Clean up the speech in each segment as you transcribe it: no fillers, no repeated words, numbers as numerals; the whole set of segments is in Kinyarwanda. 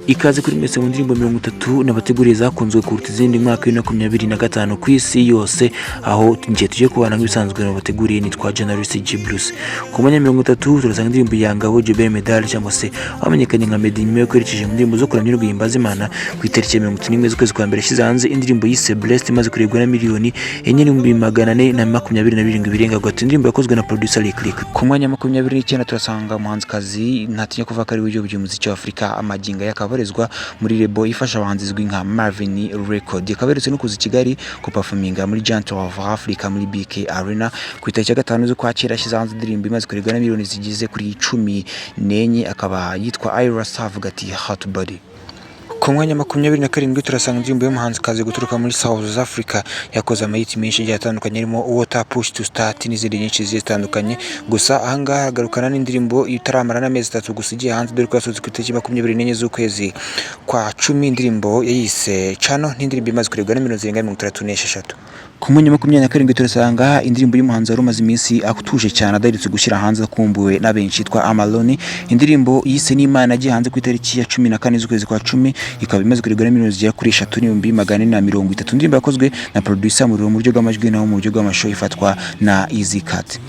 ikaze kuri mwese mu ndirimbo 30 nabateguriye zakunzwe kuruta izindi mwaka wa 2025 ku isi yose, aho ngiye tuje kubana nk'ibisanzwe nabateguriye nitwa General CG Blues. Ku mwanya 30 turasanga indirimbo ya Ngabo Jebel Medal cyangwa se wamenyekanye nka Meddy nyuma yo kwerekeje mu ndirimbo zo kuramya no guhimbaza Imana ku itariki ya 31 z'ukwezi kwa mbere shize hanze indirimbo yise Blessed imaze kurebwa na miliyoni 4,427 birenga gato. Indirimbo yakozwe na producer Lick. Ku mwanya 29 turasanga umuhanzikazi ntatinya kuva kari w'ibyo by'umuziki wa Afrika amaginga yakabarizwa muri lebo ifasha abahanzi izwi nka Marvin Record. Yakaberetse no kuza Kigali ku performinga muri Giant of Africa muri BK Arena ku itariki ya 5 z'ukwa cyera shize hanze indirimbo imaze kurebwa na miliyoni zigize kuri 14 akaba yitwa Ira Savuga ati Hot Body. Ku mwanya 27 turasanga indirimbo y'umuhanzikazi guturuka muri South Africa yakoze amayiti menshi yatandukanye arimo Water Push to Start n'izindi nyinshi zitandukanye. Gusa ahangaha hagarukana n'indirimbo itaramara n'amezi 3 gusa igiye hanze dore ko yasohotse ku itariki 24 z'ukwezi kwa 10 indirimbo yayise Chano n'indirimbo imaze kurebwa na miliyoni zirenga 36. Ku mwanya 27 turasanga indirimbo y'umuhanzi warumaze iminsi akutuje cyane adaherutse gushyira hanze akumbuwe na benshi yitwa Amaloni. Indirimbo yise n'Imana yagiye hanze ku itariki ya 14 z'ukwezi kwa 10 ikaba imaze kurebwa na miliyoni zigera kuri 3,430. Indirimbo yakozwe na producer mu buryo bw'amajwi naho mu buryo bw'amashusho ifatwa na Easy Cut.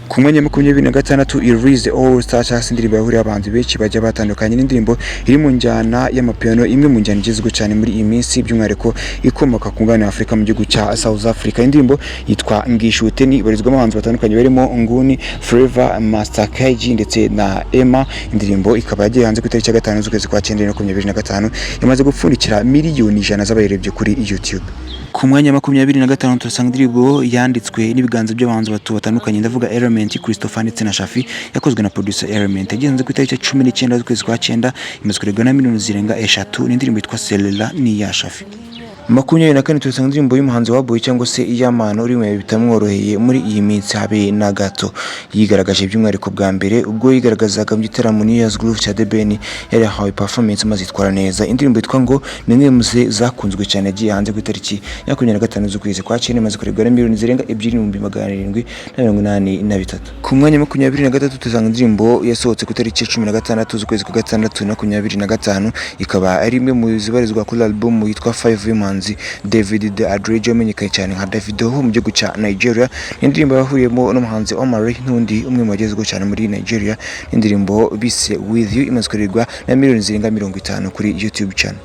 Ku mwanya 26 Erase All Stars indirimbo yahuriye abantu benshi bajya batandukanye n'indirimbo iri mu njyana y'amapiano imwe mu njyana igezweho cyane muri iyi minsi by'umwihariko ikomoka ku ngana Afrika mu gihugu cya South Africa. Indirimbo yitwa Ngishute ni barizwamo abahanzi batandukanye barimo Nguni, Flavor, Master KG ndetse na Emma. Indirimbo ikaba yagiye hanze ku itariki ya 5 z'ukwezi kwa 9 2025 yamaze gupfundikira miliyoni 100 z'abayirebye kuri YouTube. Ku mwanya 25 turasanga indirimbo yanditswe n'ibiganza by'abahanzi batandukanye ndavuga Element, Christopher ndetse na Shafi yakozwe na producer Element yagenze ku itariki ya 19 z'ukwezi kwa 9 imaze kurebwa na miliyoni zirenga 3 n'indirimbo yitwa Selela ni ya Shafi. 24 turasanga indirimbo y'umuhanzi wa Boy cyangwa se iy'amano uri mu bitamworoheye muri iyi minsi habe na gato yigaragaje by'umwihariko bwa mbere ubwo yigaragazaga mu gitaramo New Year's Groove cya The Ben yari hawe performance maze itwara neza. Indirimbo yitwa ngo ni imwe mu zakunzwe cyane yagiye hanze ku itariki ya 25 z'ukwezi kwa 9 imaze kurebwa na miliyoni zirenga 2,783. Ku mwanya 23 turasanga indirimbo yasohotse ku itariki ya 16 z'ukwezi kwa 6 2025 ikaba ari imwe mu zibarizwa kuri album yitwa 5 David the Adrejo amenyekanye cyane nka Davido mu gihugu cya Nigeria. Indirimbo yahuriyemo n'umuhanzi Omari n'undi umwe mu bagezweho cyane muri Nigeria. Indirimbo bise With You imaze kurebwa na miliyoni zirenga 50 kuri YouTube channel.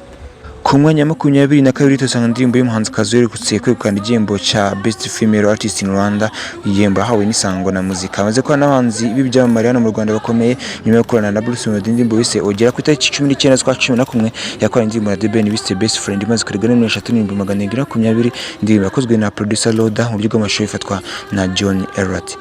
Ku mwanya 22 turasanga indirimbo y'umuhanzikazi werutse kwegukana igihembo cya Best Female Artist in Rwanda. Igihembo hawe n'isango na muzika amaze ko n'abahanzi b'ibyamamare hano mu Rwanda bakomeye nyuma yo gukorana na Bruce Melody. Indirimbo bise Ogera ku itariki 19 z'ukwa 11 yakoranye indirimbo na The Ben bise Best Friend imaze kurebwa na 3,420. Indirimbo yakozwe na producer Loda mu buryo bw'amashusho ifatwa na John Elrat.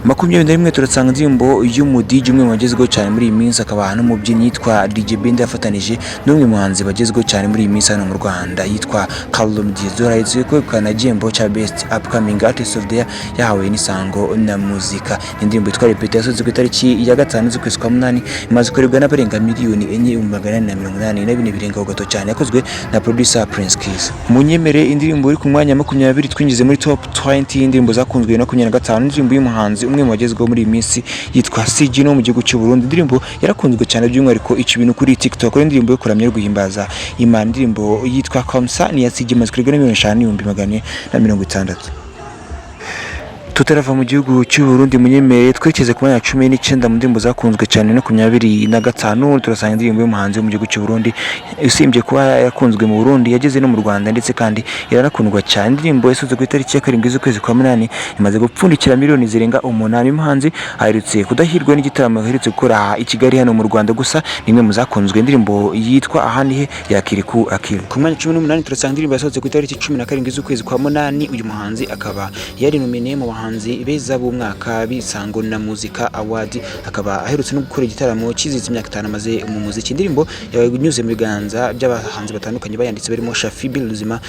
21 turasanga indirimbo y'umudiji umwe mu bagezweho cyane muri iyi minsi akaba hano umubyinnyi yitwa DJ Bend yafatanije n'umwe mu hanzi bagezweho cyane muri iyi minsi hano mu Rwanda yitwa Carlo Mdizora yitwa kwegukana igihembo cya Best Upcoming Artist of the Year yahawe n'isango na muzika. Indirimbo yitwa Repeat yasohotse ku itariki ya 5 z'ukwezi kwa 8 imaze kurebwa n'abarenga miliyoni 4,484 birenga gato cyane yakozwe na producer Prince Kiss. Munyemere indirimbo iri ku mwanya 20 twinjize muri top 20 indirimbo zakunzwe na 25 indirimbo y'umuhanzi umwe mu bagezweho muri iyi minsi yitwa CG no mu gihugu cy'u Burundi. Indirimbo yarakunzwe cyane by'umwihariko ibintu kuri TikTok. Indirimbo yo kuramya no guhimbaza Imana indirimbo yitwa Komsa ni ya CG imaze kurebwa na 5,460. Tutarava mu gihugu cy'u Burundi munyemere twekeze ku mwanya 19 mu ndirimbo zakunzwe cyane no 25 turasanga indirimbo y'umuhanzi wo mu gihugu cy'u Burundi usimbye kuba yakunzwe mu Burundi yageze no mu Rwanda ndetse kandi yaranakundwa cyane. Indirimbo yasohotse ku itariki ya 7 z'ukwezi kwa 8 imaze gupfundikira miliyoni zirenga 8. Umuhanzi aherutse kudahirwa n'igitaramo aherutse gukora i Kigali hano mu Rwanda gusa nimwe mu zakunzwe. Indirimbo yitwa Ahandi he yakiriku akiri. Ku mwanya 18 turasanga indirimbo yasohotse ku itariki 17 z'ukwezi kwa 8 uyu muhanzi akaba yari nomine mu bahanzi beza b'umwaka bisango na muzika award akaba aherutse no gukora igitaramo kizize imyaka 5 amaze mu muziki. Indirimbo yanyuze mu biganza by'abahanzi batandukanye bayanditse barimo Shafi Biluzima,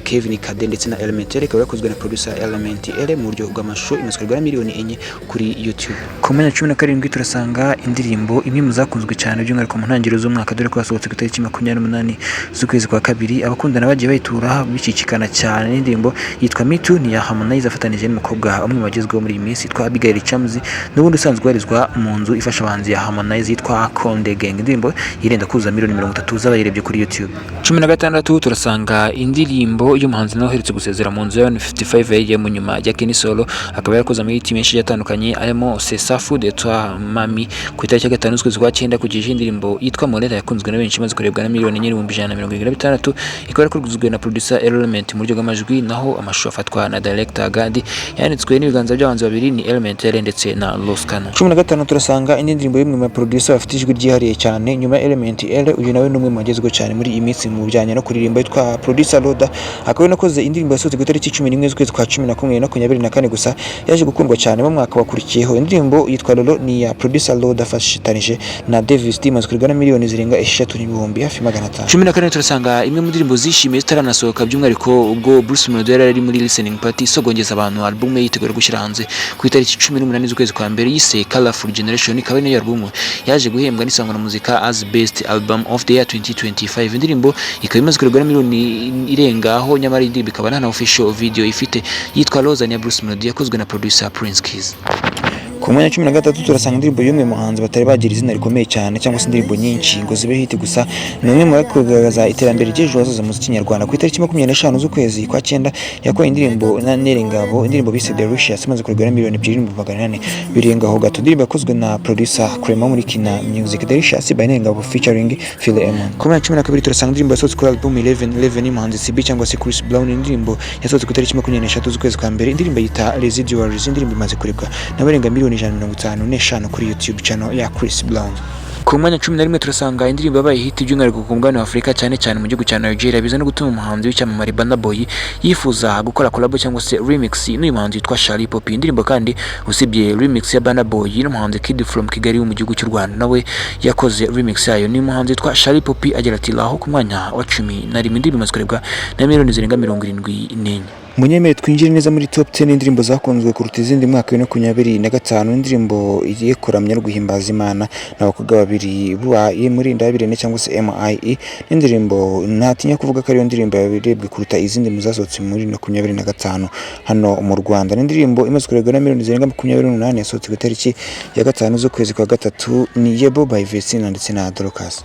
Kevin Kade ndetse na Element ikaba yakozwe na producer Element mu buryo bw'amashusho imaze kurebwa na miliyoni 4 kuri YouTube. Ku mwanya 17 turasanga indirimbo imwe mu zakunzwe cyane by'umwihariko mu ntangiriro z'umwaka dore ko yasohotse ku itariki 28 z'ukwezi kwa 2 abakundana bagiye bayitura bicikikana cyane. Indirimbo yitwa Me Too ni ya Harmonize afatanije n'umukobwa umwe wagezweho muri iyi minsi yitwa Abigail Chams n'ubundi usanzwe warizwa mu nzu ifasha abahanzi ya Harmonize yitwa Konde Gang. Indirimbo irenda kuza miliyoni 30 z'abayirebye kuri YouTube. 16 turasanga indirimbo y'umuhanzi nawe uherutse gusezera mu nzu ya 155 mu nyuma ya Kenny Solo, akaba yarakoze muri hit menshi yatandukanye arimo Sesafu de Toi Mami ku itariki ya 5 z'ukwezi kwa 9 kugije indirimbo yitwa Muri yakunzwe na benshi maze kurebwa na miliyoni 176, ikaba yarakozwe na producer Element mu buryo bw'amajwi, naho amashusho afatwa na director Gadi, yanditswe n'ibiganza by'abanzi babiri ni Element ndetse na Loskana. 15 turasanga indi ndirimbo y'umwe mu producer bafite ijwi ryihariye cyane nyuma Element uyu nawe n'umwe mu bagezweho cyane muri iyi minsi mu bijyanye no kuririmba yitwa producer Loda, akaba yanakoze indirimbo yasohotse ku itariki 11 z'ukwezi kwa 11 na 2024, gusa yaje gukundwa cyane mu mwaka wakurikiyeho. Indirimbo yitwa Lolo ni ya producer Loda fashitanije na Davis D, maze kurigana miliyoni zirenga 6,000 hafi 500. 14 turasanga imwe mu ndirimbo zishimiye zitaranasohoka by'umwihariko ubwo Bruce Melody yari muri listening party sogongeza abantu album yitegura gushyira hanze ku itariki 18 z'ukwezi kwa mbere yise Colorful Generation, ikaba niyo album yaje guhembwa n'isangwa na muzika as best album of the year 2025. Indirimbo ikaba imaze kurigana miliyoni irengaho, nyamara indirimbo ikaba nta official video ifite yitwa Rosa ya Bruce Melody yakozwe na producer Prince Keys. Ku mwanya 13 turasanga indirimbo y'umwe muhanzi batari bagira izina rikomeye cyane cyangwa se indirimbo nyinshi ngo zibe hit, gusa ni umwe mu bakugaragaza iterambere ry'ejo hazaza mu Kinyarwanda. Ku itariki 25 z'ukwezi kwa 9 yakoye indirimbo na Nerengabo, indirimbo bise Delicious imaze kurigana miliyoni 2,800 birengaho gato. Indirimbo yakozwe na producer Clement muri Kina Music, Delicious by Nerengabo featuring Phil Emon. Ku mwanya 12 turasanga indirimbo yasohotse kuri album 11 y'umuhanzi CB cyangwa se Chris Brown, indirimbo yasohotse ku itariki 23 z'ukwezi kwa mbere, indirimbo yita Residuals. Indirimbo imaze kurebwa n'abarenga miliyoni 155 kuri YouTube channel ya Chris Brown. Ku mwanya 11 turasanga indirimbo yabaye hit by'umwihariko ku mugabane wa Afurika cyane cyane mu gihugu cya Nigeria, biza no gutuma umuhanzi w'icyamamare Burna Boy yifuza gukora collab cyangwa se remix n'uyu muhanzi witwa Shali Pop. Indirimbo kandi usibye remix ya Burna Boy n'umuhanzi Kid from Kigali wo mu gihugu cy'u Rwanda nawe yakoze remix yayo ni umuhanzi witwa Shali Pop agira ati laho ku mwanya wa 11. Indirimbo imaze kurebwa na miliyoni zirenga 74. Munyemere twinjire neza muri top 10 indirimbo zakunzwe kuruta izindi mwaka wa 2025. Indirimbo igiye kuramya no guhimbaza Imana n'abakobwa babiri bubaye muri Ndabirene cyangwa se MIE. Indirimbo ntatinya kuvuga ko ari indirimbo yabirebwe kuruta izindi muzasohotse muri 2025 hano mu Rwanda. Indirimbo imaze kurebwa na miliyoni zirenga 28 yasohotse ku itariki ya 5 z'ukwezi kwa 3 ni Yebo by Vesina ndetse na Dorcas.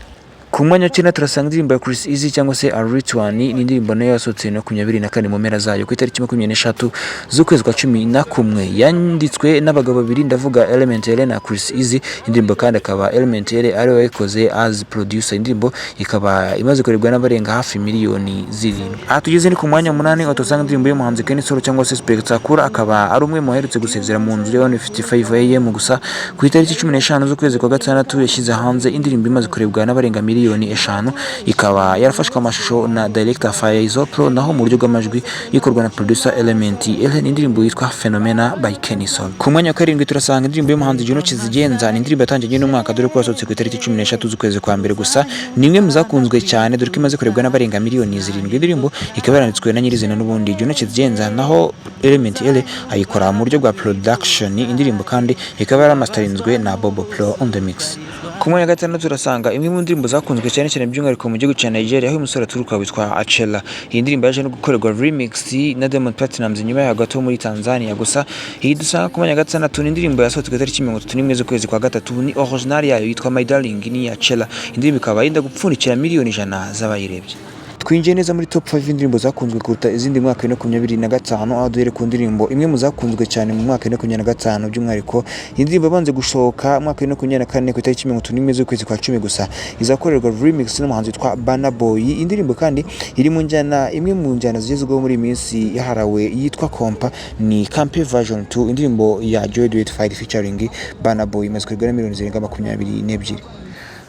Ku mwanya 9 turasanga indirimbo ya Chris Easy cyangwa se Aritwani, ni indirimbo nayo yasohotse no 24 mu mpera zayo ku itariki 26 z'ukwezi kwa 11, yanditswe n'abagabo babiri ndavuga Element na Chris Easy. Indirimbo kandi akaba Element ari we yakoze as producer. Indirimbo ikaba imaze kurebwa n'abarenga hafi miliyoni 7. Aha tugeze ni ku mwanya 8 utosanga indirimbo y'umuhanzi Kenny Solo cyangwa se Spectacular, akaba ari umwe mu baherutse gusezera mu nzu ya 155 AM, gusa ku itariki 15 z'ukwezi kwa 6 yashyize hanze indirimbo imaze kurebwa n'abarenga miliyoni 5, ikaba yarafashwe amashusho na director Faizo Pro, naho mu buryo bw'amajwi ikorwa na producer Element. Indirimbo yitwa Phenomena by Kenny Solo. Ku mwanya wa 7 turasanga indirimbo y'umuhanzi Juno Kizigenza, ni indirimbo yatangiye n'umwaka dore ko yasohotse ku itariki 13 z'ukwezi kwa mbere, gusa ni imwe mu zakunzwe cyane dore ko imaze kurebwa n'abarenga miliyoni 7. Indirimbo ikaba yaranditswe na nyirizina n'ubundi Juno Kizigenza, naho Element ayikora mu buryo bwa production. Indirimbo kandi ikaba yaramasterizwe na Bobo Pro on the mix. Ku mwanya wa 6 turasanga imwe mu ndirimbo zakunzwe cyane cyane by'umwihariko mu gihugu cya Nigeria, aho umusore aturuka witwa Achela. Iyi ndirimbo yaje no gukorerwa remix na Diamond Platnumz nyuma ya gato muri Tanzania, gusa iyi dusanga ku mwanya wa 6 ni indirimbo yasohotse ku itariki 31 z'ukwezi kwa 3 ni original yayo yitwa My Darling ni ya Achela. Indirimbo ikaba yenda gupfundikira miliyoni 100 z'abayirebye. Twinjiye neza muri top 5 indirimbo zakunzwe kuruta izindi mwaka wa 2025, aho duhere ku ndirimbo imwe mu zakunzwe cyane mu mwaka wa 2025 by'umwihariko. Indirimbo banze gushoka mwaka wa 2024 ku itariki 31 z'ukwezi kwa 10, gusa izakorerwa remix n'umuhanzi witwa Burna Boy. Indirimbo kandi iri mu njyana imwe mu njyana zigezweho muri minsi yaharawe yitwa Kompa, ni Campe version 2. Indirimbo ya Joy Duet Fight featuring Burna Boy imaze kurebwa na miliyoni zirenga 22.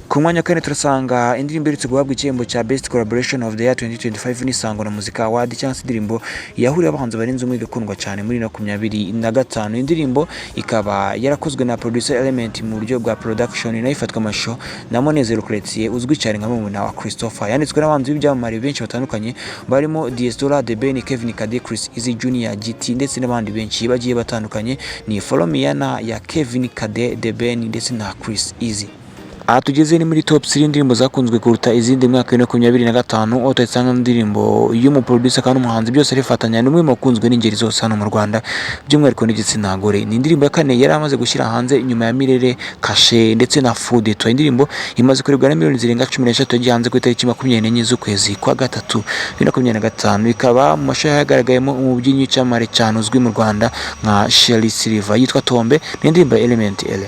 Ku mwanya wa 4 turasanga indirimbo iritse guhabwa igihembo cya Best Collaboration of the Year 2025 n'Isango na Muzika Award, cyangwa se indirimbo yahuriye abahanzi barenze umwe igakundwa cyane muri 2025. Indirimbo ikaba yarakozwe na producer Element mu buryo bwa production, nayo ifatwa amashusho na Monezero Creative uzwi cyane nka mumuna wa Christopher. Yanditswe n'abahanzi b'ibyamamare benshi batandukanye barimo Diestora, The Ben, Kevin Kade, Chris Easy Junior, GT ndetse n'abandi benshi bagiye batandukanye. Ni Follow Me ya Kevin Kade, The Ben ndetse na Chris Easy. aha tugeze ni muri top 3 indirimbo zakunzwe kuruta izindi mwaka wa 2025 aho tuyisanga indirimbo y'umuproducer kandi umuhanzi byose rifatanya n'umwe mu kunzwe n'ingeri zose hano mu Rwanda by'umwihariko n'igitsina gore. Ni indirimbo ya kane yari amaze gushyira hanze nyuma ya Mirere, Kashe ndetse na Food. Twa indirimbo imaze kurebwa na miliyoni zirenga 13 yagiye hanze ku itariki 24 z'ukwezi kwa gatatu 2025, ikaba mu mashusho yagaragayemo umubyinnyi w'icyamamare cyane uzwi mu Rwanda nka Shelly Silver yitwa Tombe n'indirimbo Element L.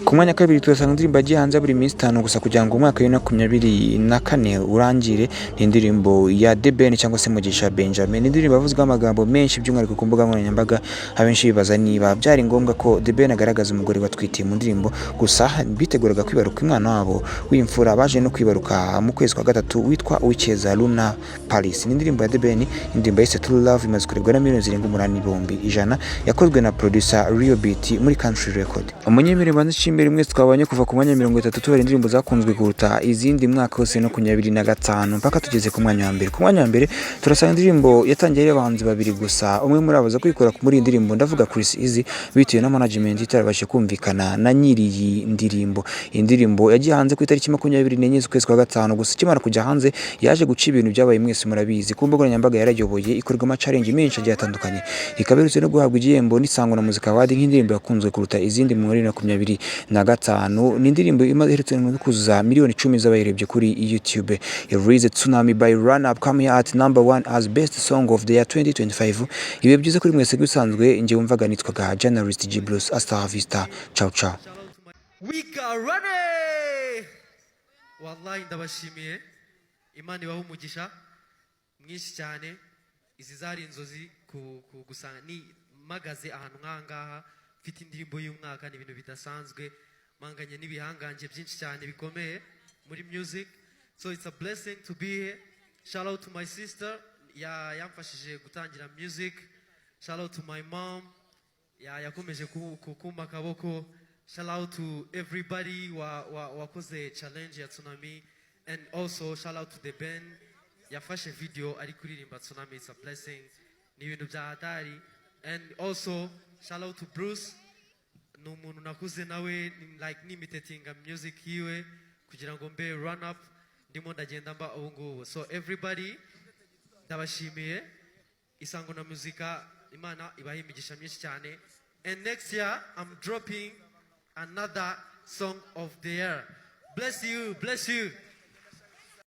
Ku mwanya kabiri turasanga indirimbo yagiye hanze buri minsi 5 gusa kugira ngo umwaka wa 2024 urangire. Ni indirimbo ya The Ben cyangwa se Mugisha Benjamin. Indirimbo yavuzwe amagambo menshi by'umwihariko ku mbuga nkoranyambaga, abenshi bibaza niba byari ngombwa ko The Ben agaragaza umugore watwitiye mu ndirimbo. Gusa biteguraga kwibaruka umwana wabo w'imfura, baje no kwibaruka mu kwezi kwa gatatu witwa Uwikeza Luna Paris. Ni indirimbo ya The Ben, indirimbo yise True Love imaze kurebwa na miliyoni zirenga 8,100 yakozwe na producer Rio Beat muri Country Record. Umunyemerere imbere mwese twabanye kuva ku mwanya 30 tubara indirimbo zakunzwe kuruta izindi mwaka hose no 2025 mpaka tugeze ku mwanya wa mbere. Ku mwanya wa mbere turasanga indirimbo yatangiye y'abahanzi babiri gusa, umwe muri abo za kwikora muri indirimbo ndavuga Kwisiyose bitewe na management itarabashe kumvikana na nyiri iyi ndirimbo. Indirimbo yagiye hanze ku itariki 24 z'ukwezi kwa gatanu, gusa kimara kujya hanze yaje guca ibintu byabaye mwese murabizi. Ku mbuga nkoranyambaga yarayoboye ikorwa ama challenge menshi agiye atandukanye, ikaberutse no guhabwa igihembo n'isango na muzika wadi nk'indirimbo yakunzwe kuruta izindi mu 2025. Ni indirimbo imaze no kuzuza miliyoni 10 z'abayirebye kuri YouTube. Release Tsunami by Run Up come here at number 1 as best song of the year 2025. Ibe byiza kuri mwese gusanzwe nje wumvaga nitwaga journalist G Blues. Hasta vista, ciao ciao. Wallahi ndabashimiye, Imana ibaho umugisha mwinshi cyane. Izi zari inzozi gusanga ni magaze ahantu nkangaha mfite indirimbo y'umwaka, ni ibintu bidasanzwe, manganye n'ibihanganje byinshi cyane bikomeye muri music. So it's a blessing to be here. Shout out to my sister yamfashije gutangira music. Shout out to my mom yakomeje kumpa akaboko. Shout out to everybody wakoze challenge ya Tsunami, and also shout out to the band yafashe video ari kuririmba Tsunami. It's a blessing, ni ibintu bya hatari. And also shout out to Bruce, n'umuntu nakuze nawe like nimitatinga music yiwe kugira ngo mbe run up ndimo ndagenda mba ubungubu. So everybody ndabashimiye, isango na muzika Imana ibahe imigisha myinshi cyane. And next year I'm dropping another song of the year. Bless you, bless you.